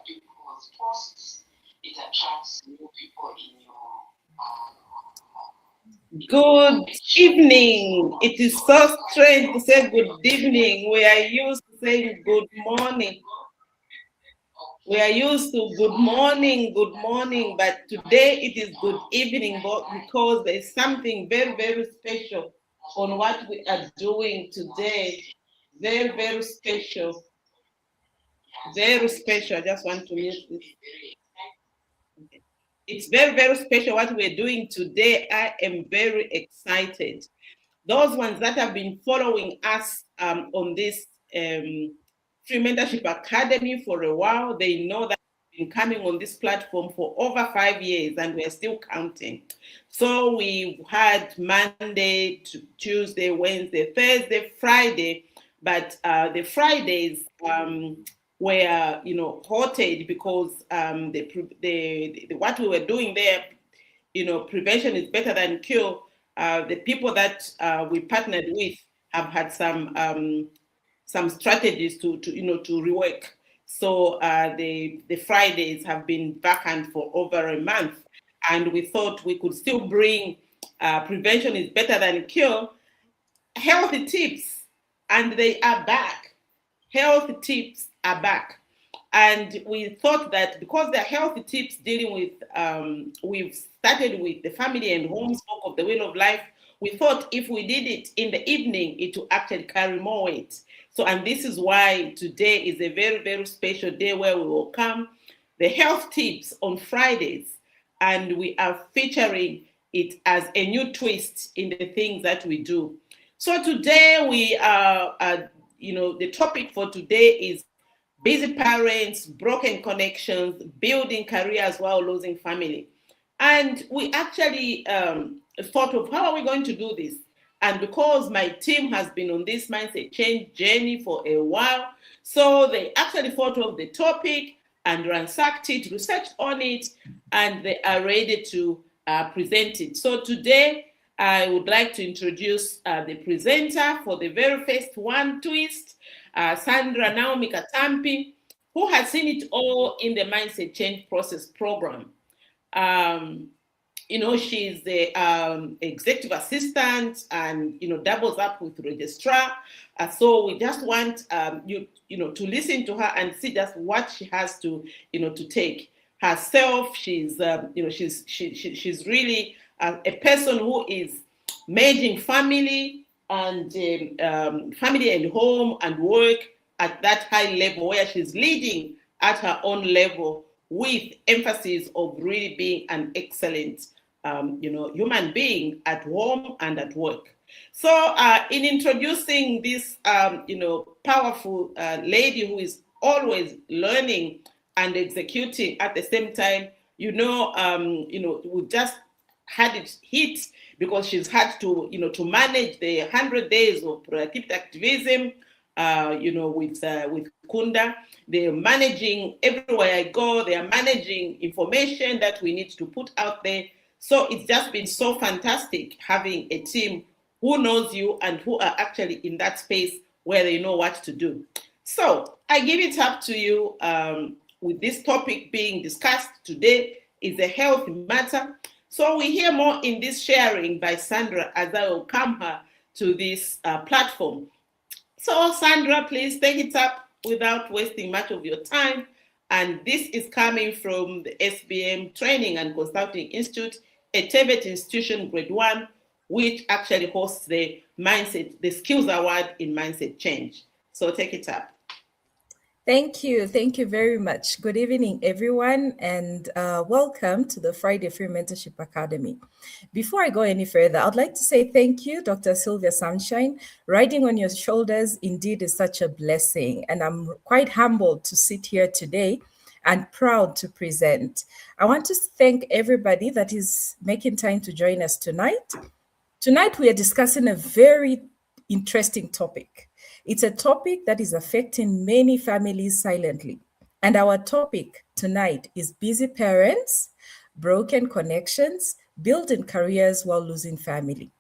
people's posts. It attracts new people in your Good evening. It is so strange to say good evening. We are used to saying good morning. We are used to good morning, but today it is good evening because there is something very, very special on what we are doing today. Very, very special. Very special. I just want to mute this. It's very, very special what we're doing today. I am very excited. Those ones that have been following us on this Free Mentorship Academy for a while, they know that we've been coming on this platform for over 5 years and we're still counting. So we had Monday, Tuesday, Wednesday, Thursday, Friday, but the Fridays were, halted because what we were doing there, prevention is better than cure. The people that we partnered with have had some strategies to rework. So the Fridays have been vacant for over a month, and we thought we could still bring prevention is better than cure, healthy tips, and they are back. Healthy tips are back. And we thought that because they're healthy tips dealing with, we've started with the family and home spoke of the wheel of life. We thought if we did it in the evening, it will actually carry more weight. So, and this is why today is a very, very special day where we will come the health tips on Fridays, and we are featuring it as a new twist in the things that we do. So today we are, the topic for today is busy parents, broken connections, building careers while losing family. And we actually thought of how are we going to do this? And because my team has been on this mindset change journey for a while, so they actually thought of the topic and ransacked it, researched on it, and they are ready to present it. So today, I would like to introduce the presenter for the very first one twist, Sandra Naomi Katampi, who has seen it all in the Mindset Change Process program. She's the executive assistant and, doubles up with registrar. So we just want to listen to her and see just what she has to, to take herself. She's, she's really a person who is managing family and home and work at that high level where she's leading at her own level with emphasis of really being an excellent human being at home and at work. So in introducing this powerful lady who is always learning and executing at the same time, we just had it hit because she's had to to manage the 100 days of productivity activism with Kunda. They're managing everywhere I go. They are managing information that we need to put out there. So it's just been so fantastic having a team who knows you and who are actually in that space where they know what to do. So I give it up to you with this topic being discussed today is a health matter. So we hear more in this sharing by Sandra as I welcome her to this platform. So Sandra, please take it up without wasting much of your time. And this is coming from the SBM Training and Consulting Institute, a TVET institution, grade 1, which actually hosts the Skills Award in Mindset Change. So take it up. Thank you. Thank you very much. Good evening, everyone, and welcome to the Friday Free Mentorship Academy. Before I go any further, I'd like to say thank you, Dr. Sylvia Sunshine. Riding on your shoulders indeed is such a blessing, and I'm quite humbled to sit here today and proud to present. I want to thank everybody that is making time to join us tonight. Tonight, we are discussing a very interesting topic. It's a topic that is affecting many families silently. And our topic tonight is busy parents, broken connections, building careers while losing family.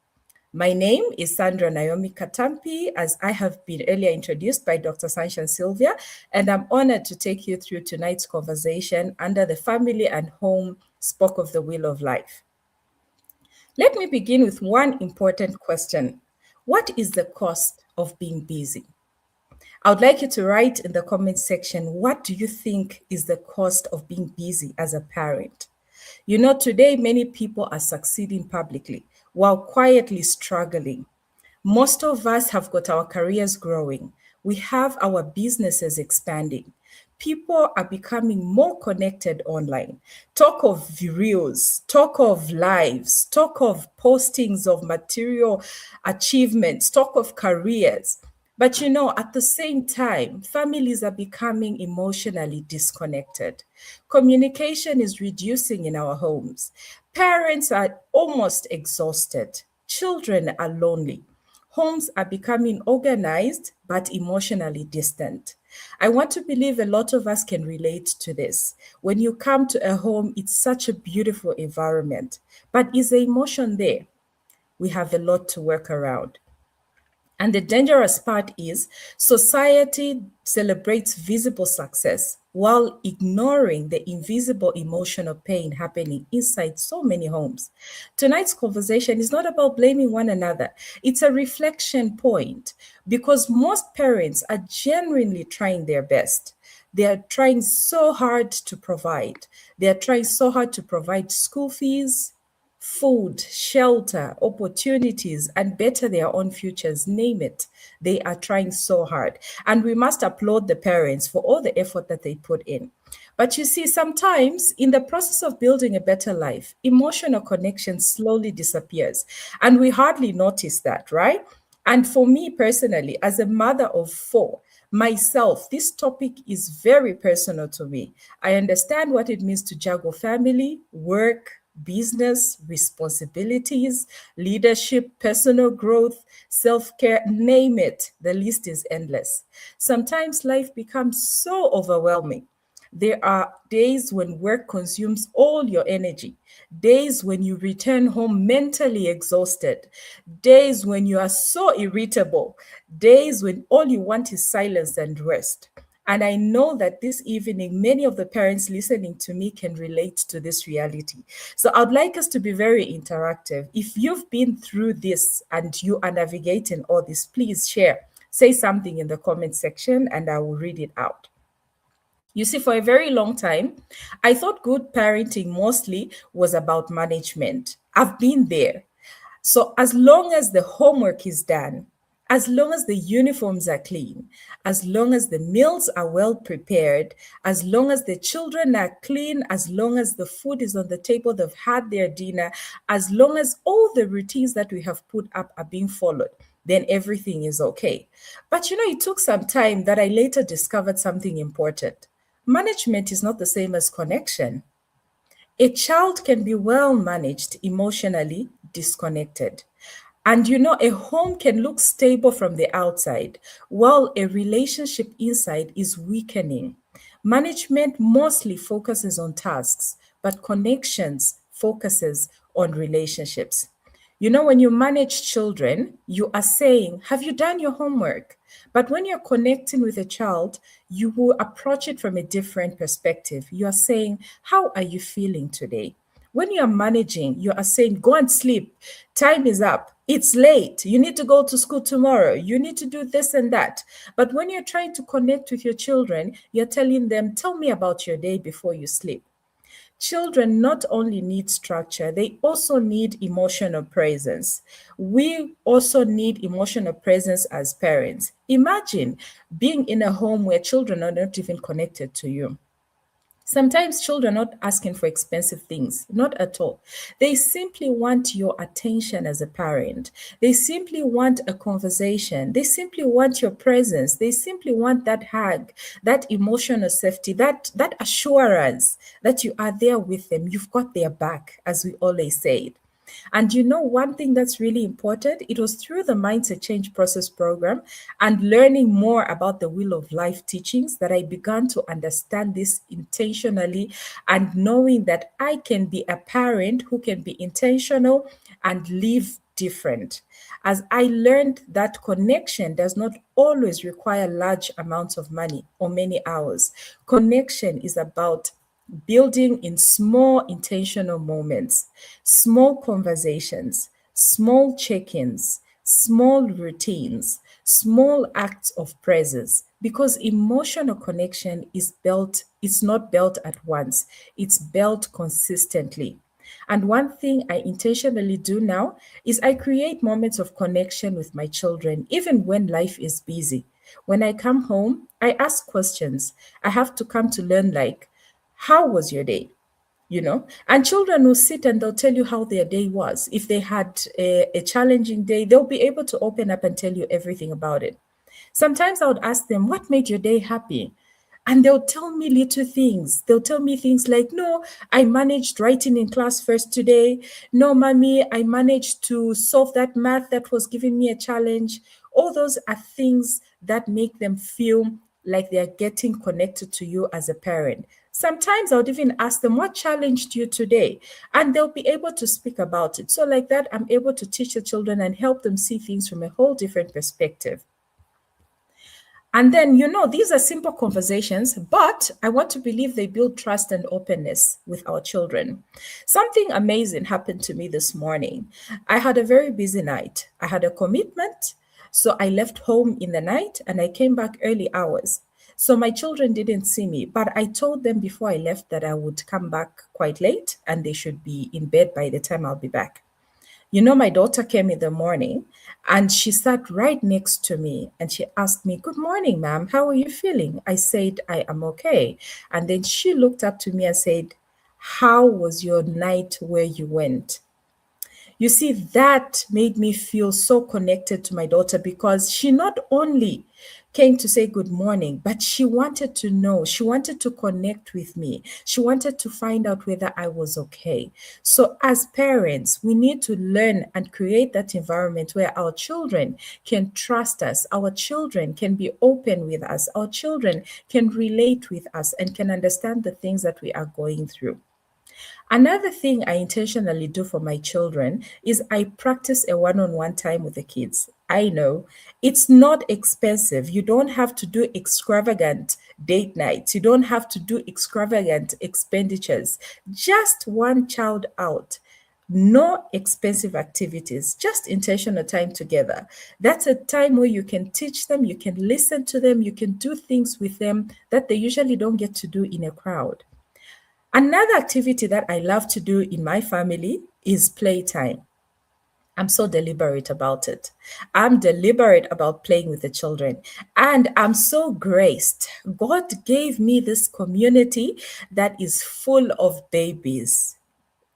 My name is Sandra Naomi Katampi, as I have been earlier introduced by Dr. Sansha Sylvia, and I'm honored to take you through tonight's conversation under the Family and Home Spoke of the Wheel of Life. Let me begin with one important question. What is the cost of being busy? I would like you to write in the comment section, what do you think is the cost of being busy as a parent? You know, today many people are succeeding publicly while quietly struggling. Most of us have got our careers growing. We have our businesses expanding. People are becoming more connected online. Talk of reels, talk of lives, talk of postings of material achievements, talk of careers. But you know, at the same time, families are becoming emotionally disconnected. Communication is reducing in our homes. Parents are almost exhausted. Children are lonely. Homes are becoming organized but emotionally distant. I want to believe a lot of us can relate to this. When you come to a home, it's such a beautiful environment. But is the emotion there? We have a lot to work around. And the dangerous part is society celebrates visible success while ignoring the invisible emotional pain happening inside so many homes. Tonight's conversation is not about blaming one another, it's a reflection point because most parents are genuinely trying their best. They are trying so hard to provide. They are trying so hard to provide school fees, food, shelter, opportunities, and better their own futures, name it. They are trying so hard. And we must applaud the parents for all the effort that they put in. But you see, sometimes in the process of building a better life, emotional connection slowly disappears. And we hardly notice that, right? And for me personally, as a mother of four, myself, this topic is very personal to me. I understand what it means to juggle family, work, business, responsibilities, leadership, personal growth, self care, name it. The list is endless. Sometimes life becomes so overwhelming. There are days when work consumes all your energy, days when you return home mentally exhausted, days when you are so irritable, days when all you want is silence and rest. And I know that this evening, many of the parents listening to me can relate to this reality. So I'd like us to be very interactive. If you've been through this and you are navigating all this, please share. Say something in the comment section and I will read it out. You see, for a very long time, I thought good parenting mostly was about management. I've been there. So, as long as the homework is done, as long as the uniforms are clean, as long as the meals are well prepared, as long as the children are clean, as long as the food is on the table, they've had their dinner, as long as all the routines that we have put up are being followed, then everything is okay. But you know, it took some time that I later discovered something important. Management is not the same as connection. A child can be well managed, emotionally disconnected. And you know, a home can look stable from the outside, while a relationship inside is weakening. Management mostly focuses on tasks, but connections focuses on relationships. You know, when you manage children, you are saying, have you done your homework? But when you're connecting with a child, you will approach it from a different perspective. You are saying, how are you feeling today? When you are managing, you are saying, go and sleep. Time is up. It's late. You need to go to school tomorrow. You need to do this and that. But when you're trying to connect with your children, you're telling them, tell me about your day before you sleep. Children not only need structure, they also need emotional presence. We also need emotional presence as parents. Imagine being in a home where children are not even connected to you. Sometimes children are not asking for expensive things, not at all. They simply want your attention as a parent. They simply want a conversation. They simply want your presence. They simply want that hug, that emotional safety, that assurance that you are there with them. You've got their back, as we always say. And you know, one thing that's really important, it was through the Mindset Change Process program and learning more about the Wheel of Life teachings that I began to understand this intentionally and knowing that I can be a parent who can be intentional and live different. As I learned that connection does not always require large amounts of money or many hours. Connection is about building in small intentional moments, small conversations, small check ins, small routines, small acts of presence. Because emotional connection is built, it's not built at once, it's built consistently. And one thing I intentionally do now is I create moments of connection with my children, even when life is busy. When I come home, I ask questions. I have to come to learn, like, how was your day? And children will sit and they'll tell you how their day was. If they had a challenging day, they'll be able to open up and tell you everything about it. Sometimes I would ask them, what made your day happy? And they'll tell me little things. They'll tell me things like, no, I managed writing in class first today. No, mommy, I managed to solve that math that was giving me a challenge. All those are things that make them feel like they're getting connected to you as a parent. Sometimes I would even ask them, what challenged you today? And they'll be able to speak about it. So, like that, I'm able to teach the children and help them see things from a whole different perspective. And then, these are simple conversations, but I want to believe they build trust and openness with our children. Something amazing happened to me this morning. I had a very busy night. I had a commitment, so I left home in the night and I came back early hours. So my children didn't see me, but I told them before I left that I would come back quite late and they should be in bed by the time I'll be back. My daughter came in the morning and she sat right next to me and she asked me, good morning, ma'am. How are you feeling? I said, I am okay. And then she looked up to me and said, how was your night where you went? You see, that made me feel so connected to my daughter because she not only came to say good morning, but she wanted to know, she wanted to connect with me. She wanted to find out whether I was okay. So, as parents, we need to learn and create that environment where our children can trust us, our children can be open with us, our children can relate with us, and can understand the things that we are going through. Another thing I intentionally do for my children is I practice a one on one time with the kids. I know it's not expensive. You don't have to do extravagant date nights, you don't have to do extravagant expenditures. Just one child out. No expensive activities, just intentional time together. That's a time where you can teach them, you can listen to them, you can do things with them that they usually don't get to do in a crowd. Another activity that I love to do in my family is playtime. I'm so deliberate about it. I'm deliberate about playing with the children. And I'm so graced. God gave me this community that is full of babies.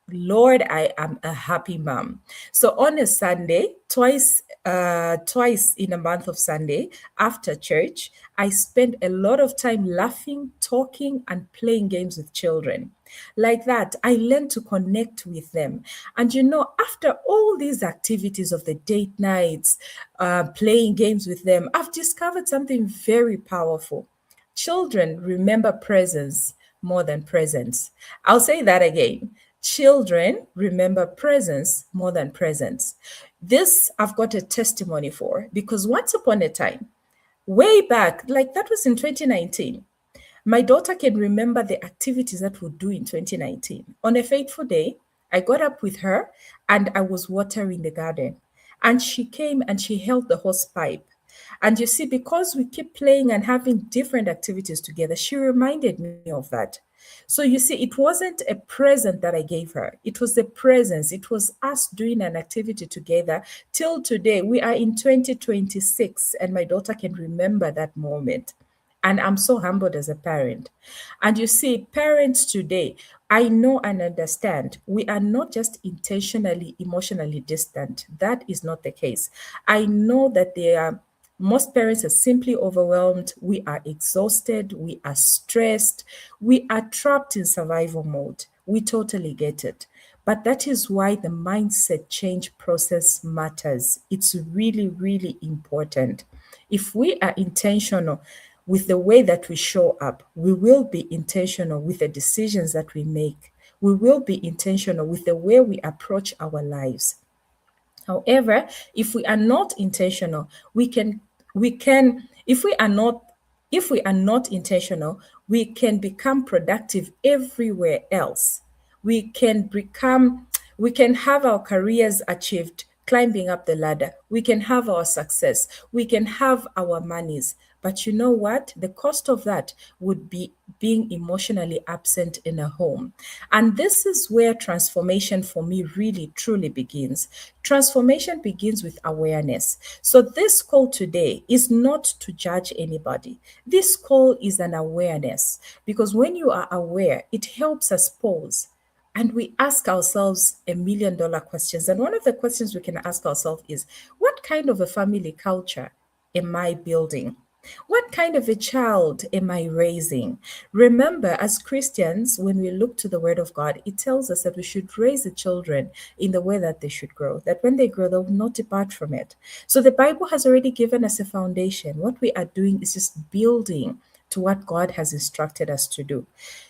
Lord, I am a happy mom. So on a Sunday, twice in a month of Sunday after church, I spend a lot of time laughing, talking, and playing games with children. Like that, I learn to connect with them. And after all these activities of the date nights, playing games with them, I've discovered something very powerful. Children remember presence more than presents. I'll say that again. Children remember presence more than presents. This I've got a testimony for because once upon a time, way back, like that was in 2019, my daughter can remember the activities that we'll do in 2019. On a fateful day, I got up with her and I was watering the garden. And she came and she held the hose pipe. And you see, because we keep playing and having different activities together, she reminded me of that. So you see, it wasn't a present that I gave her. It was the presence. It was us doing an activity together. Till today, we are in 2026, and my daughter can remember that moment. And I'm so humbled as a parent. And you see, parents today, I know and understand we are not just intentionally emotionally distant. That is not the case. I know that most parents are simply overwhelmed. We are exhausted. We are stressed. We are trapped in survival mode. We totally get it. But that is why the mindset change process matters. It's really, really important. If we are intentional with the way that we show up, we will be intentional with the decisions that we make. We will be intentional with the way we approach our lives. However, if we are not intentional, if we are not intentional, we can become productive everywhere else. We can become we can have our careers achieved climbing up the ladder. We can have our success. We can have our monies. But you know what? The cost of that would be being emotionally absent in a home. And this is where transformation for me really truly begins. Transformation begins with awareness. So, this call today is not to judge anybody. This call is an awareness because when you are aware, it helps us pause and we ask ourselves $1 million questions. And one of the questions we can ask ourselves is, what kind of a family culture am I building? What kind of a child am I raising? Remember, as Christians, when we look to the Word of God, it tells us that we should raise the children in the way that they should grow, that when they grow, they will not depart from it. So the Bible has already given us a foundation. What we are doing is just building to what God has instructed us to do.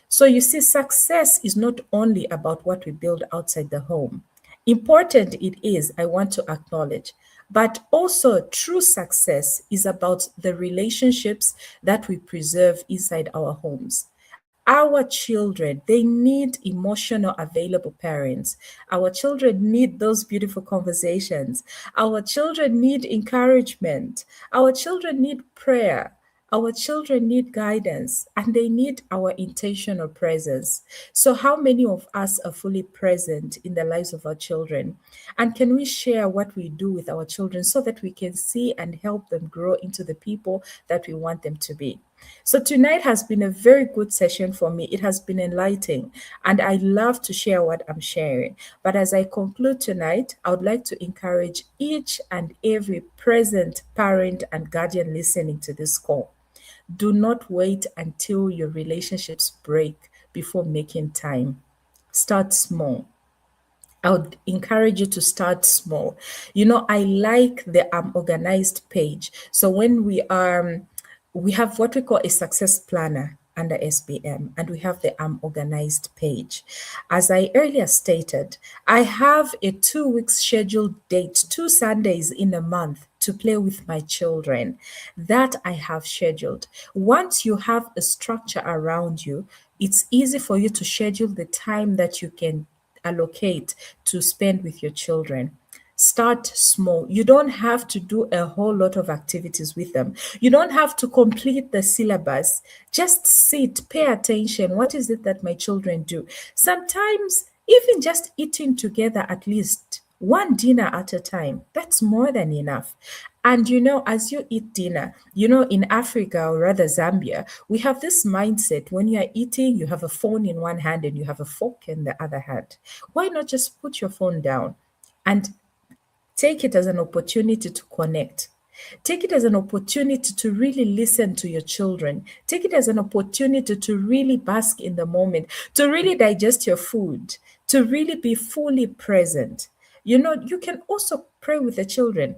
So you see, success is not only about what we build outside the home. Important it is, I want to acknowledge. But also, true success is about the relationships that we preserve inside our homes. Our children, they need emotional available parents. Our children need those beautiful conversations. Our children need encouragement. Our children need prayer. Our children need guidance and they need our intentional presence. So, how many of us are fully present in the lives of our children? And can we share what we do with our children so that we can see and help them grow into the people that we want them to be? So, tonight has been a very good session for me. It has been enlightening, and I love to share what I'm sharing. But as I conclude tonight, I would like to encourage each and every present parent and guardian listening to this call. Do not wait until your relationships break before making time. Start small. I would encourage you to start small. I like the organized page. So when we have what we call a success planner under SBM, and we have the organized page. As I earlier stated, I have a 2 week scheduled date, 2 Sundays in a month to play with my children. That I have scheduled. Once you have a structure around you, it's easy for you to schedule the time that you can allocate to spend with your children. Start small. You don't have to do a whole lot of activities with them. You don't have to complete the syllabus. Just sit, pay attention. What is it that my children do? Sometimes, even just eating together at least one dinner at a time, that's more than enough. And as you eat dinner, in Africa or rather Zambia, we have this mindset when you are eating, you have a phone in one hand and you have a fork in the other hand. Why not just put your phone down and take it as an opportunity to connect? Take it as an opportunity to really listen to your children. Take it as an opportunity to really bask in the moment, to really digest your food, to really be fully present. You can also pray with the children.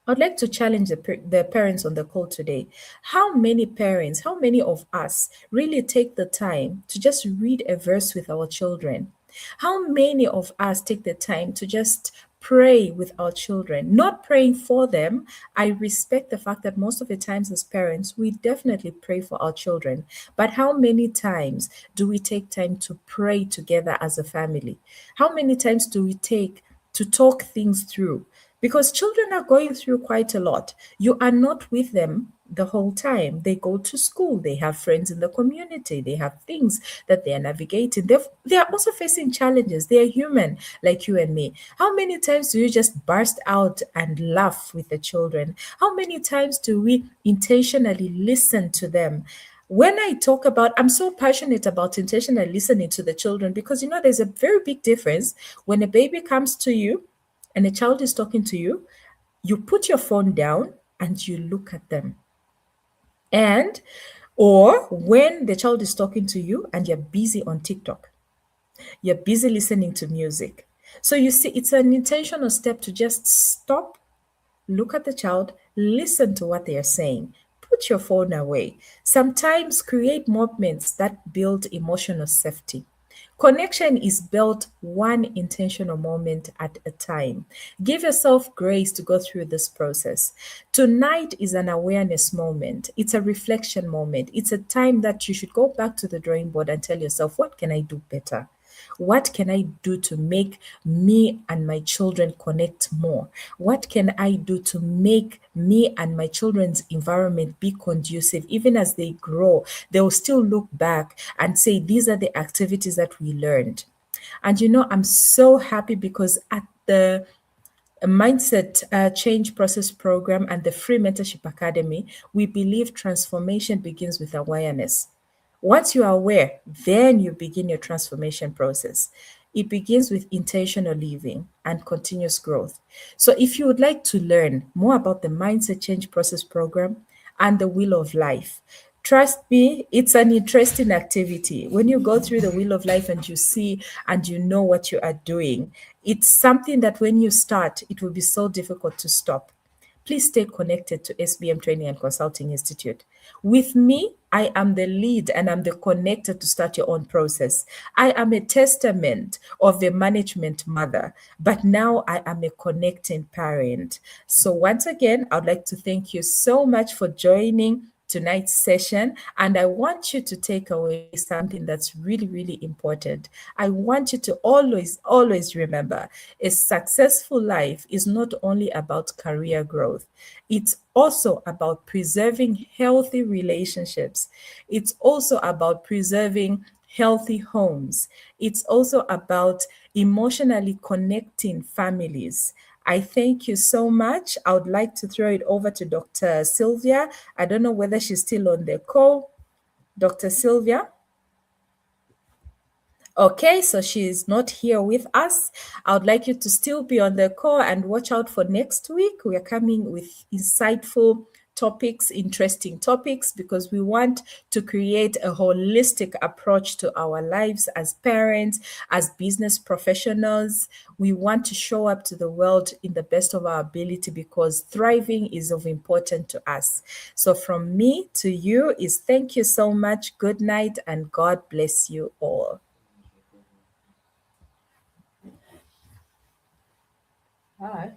I'd like to challenge the parents on the call today. How many parents, how many of us really take the time to just read a verse with our children? How many of us take the time to just pray with our children? Not praying for them. I respect the fact that most of the times as parents, we definitely pray for our children. But how many times do we take time to pray together as a family? How many times do we take to talk things through? Because children are going through quite a lot. You are not with them the whole time. They go to school, they have friends in the community, they have things that they are navigating. They are also facing challenges. They are human like you and me. How many times do you just burst out and laugh with the children? How many times do we intentionally listen to them? When I talk about, I'm so passionate about intentionally listening to the children because there's a very big difference when a baby comes to you and a child is talking to you. You put your phone down and you look at them. And or when the child is talking to you and you're busy on TikTok, you're busy listening to music. So you see, it's an intentional step to just stop, look at the child, listen to what they are saying. Put your phone away. Sometimes create moments that build emotional safety. Connection is built one intentional moment at a time. Give yourself grace to go through this process. Tonight is an awareness moment. It's a reflection moment. It's a time that you should go back to the drawing board and tell yourself, what can I do better? What can I do to make me and my children connect more? What can I do to make me and my children's environment be conducive? Even as they grow, they will still look back and say, these are the activities that we learned. And I'm so happy because at the Mindset Change Process Program and the Free Mentorship Academy, we believe transformation begins with awareness. Once you are aware, then you begin your transformation process. It begins with intentional living and continuous growth. So, if you would like to learn more about the Mindset Change Process Program and the Wheel of Life, trust me, it's an interesting activity. When you go through the Wheel of Life and you see and you know what you are doing, it's something that when you start, it will be so difficult to stop. Please stay connected to SBM Training and Consulting Institute. With me, I am the lead and I'm the connector to start your own process. I am a testament of a management mother, but now I am a connecting parent. So, once again, I'd like to thank you so much for joining tonight's session. And I want you to take away something that's really, really important. I want you to always, always remember a successful life is not only about career growth, it's also about preserving healthy relationships. It's also about preserving healthy homes. It's also about emotionally connecting families. I thank you so much. I would like to throw it over to Dr. Sylvia. I don't know whether she's still on the call. Dr. Sylvia? Okay, so she's not here with us. I would like you to still be on the call and watch out for next week. We are coming with insightful topics, interesting topics, because we want to create a holistic approach to our lives as parents, as business professionals. We want to show up to the world in the best of our ability because thriving is of importance to us. So from me to you is thank you so much. Good night and God bless you all. Hi.